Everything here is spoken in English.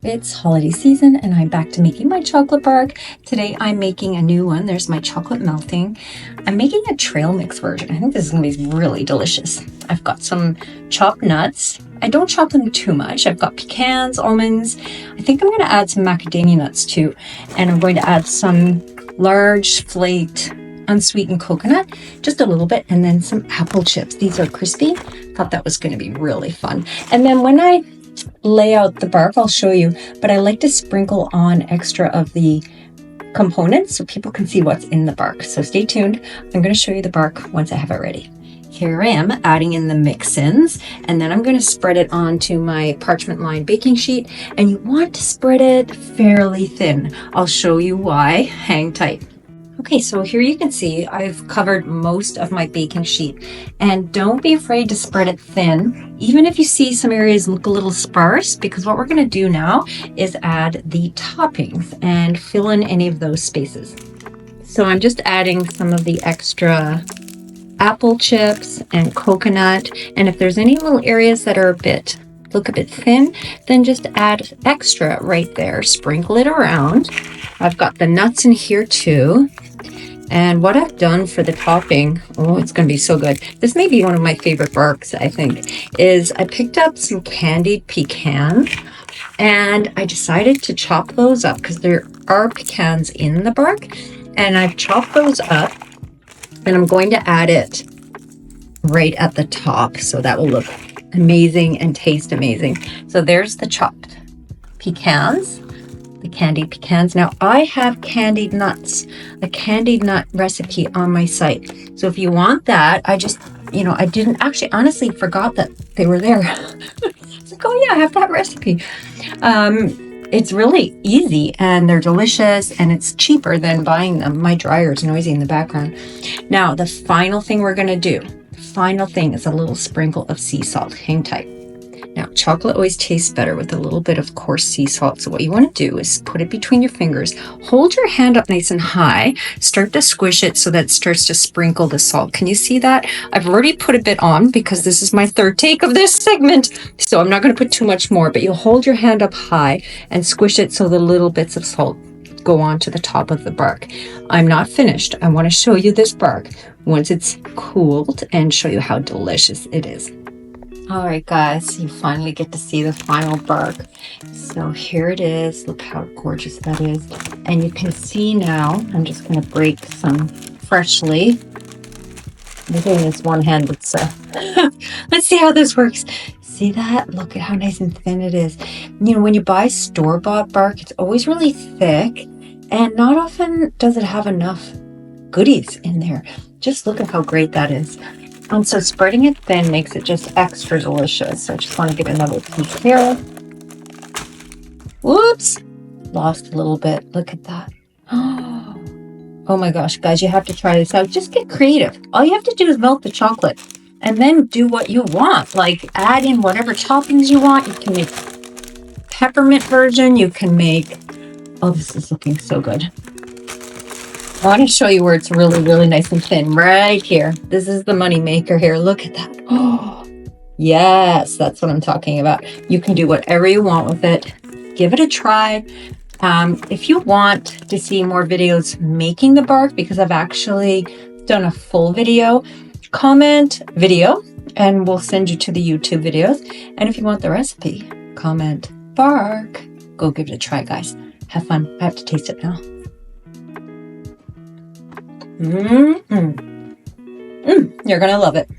It's holiday season and I'm back to making my chocolate bark. Today I'm making a new one. There's my chocolate melting. I'm making a trail mix version. I think this is going to be really delicious. I've got some chopped nuts. I don't chop them too much. I've got pecans, almonds. I think I'm going to add some macadamia nuts too. And I'm going to add some large flaked unsweetened coconut, just a little bit, and then some apple chips. These are crispy. Thought that was going to be really fun. And then when I lay out the bark, I'll show you, but I like to sprinkle on extra of the components so people can see what's in the bark. So stay tuned. I'm going to show you the bark once I have it ready. Here I am adding in the mix-ins, and then I'm going to spread it onto my parchment lined baking sheet, and you want to spread it fairly thin. I'll show you why. Hang tight. Okay, so here you can see I've covered most of my baking sheet, and don't be afraid to spread it thin, even if you see some areas look a little sparse, because what we're going to do now is add the toppings and fill in any of those spaces. So I'm just adding some of the extra apple chips and coconut, and if there's any little areas that are look a bit thin, then just add extra right there. Sprinkle it around. I've got the nuts in here too. And what I've done for the topping, oh, it's going to be so good. This may be one of my favorite barks, I think, is I picked up some candied pecans and I decided to chop those up because there are pecans in the bark. And I've chopped those up and I'm going to add it right at the top. So that will look amazing and taste amazing. So there's the chopped pecans. The candied pecans. Now I have candied nuts, a candied nut recipe on my site. So if you want that, I didn't actually honestly forgot that they were there. It's like, oh yeah, I have that recipe. It's really easy and they're delicious and it's cheaper than buying them. My dryer is noisy in the background. Now the final thing we're going to do, is a little sprinkle of sea salt. Hang tight. Now, chocolate always tastes better with a little bit of coarse sea salt. So what you want to do is put it between your fingers, hold your hand up nice and high, start to squish it so that it starts to sprinkle the salt. Can you see that? I've already put a bit on because this is my third take of this segment. So I'm not going to put too much more, but you'll hold your hand up high and squish it so the little bits of salt go on to the top of the bark. I'm not finished. I want to show you this bark once it's cooled and show you how delicious it is. All right, guys, you finally get to see the final bark. So here it is. Look how gorgeous that is. And you can see now, I'm just going to break some freshly. I'm doing this one hand. Let's see how this works. See that? Look at how nice and thin it is. You know, when you buy store-bought bark, it's always really thick, and not often does it have enough goodies in there. Just look at how great that is. And so spreading it thin makes it just extra delicious. So I just want to give it another piece here. Whoops! Lost a little bit. Look at that. Oh my gosh, guys, you have to try this out. Just get creative. All you have to do is melt the chocolate and then do what you want. Like add in whatever toppings you want. You can make peppermint version. You can make... Oh, this is looking so good. I want to show you where it's really, really nice and thin. Right here. This is the money maker here. Look at that. Oh, yes, that's what I'm talking about. You can do whatever you want with it. Give it a try. If you want to see more videos making the bark, because I've actually done a full video, comment video, and we'll send you to the YouTube videos. And if you want the recipe, comment bark. Go give it a try, guys. Have fun. I have to taste it now. You're gonna love it.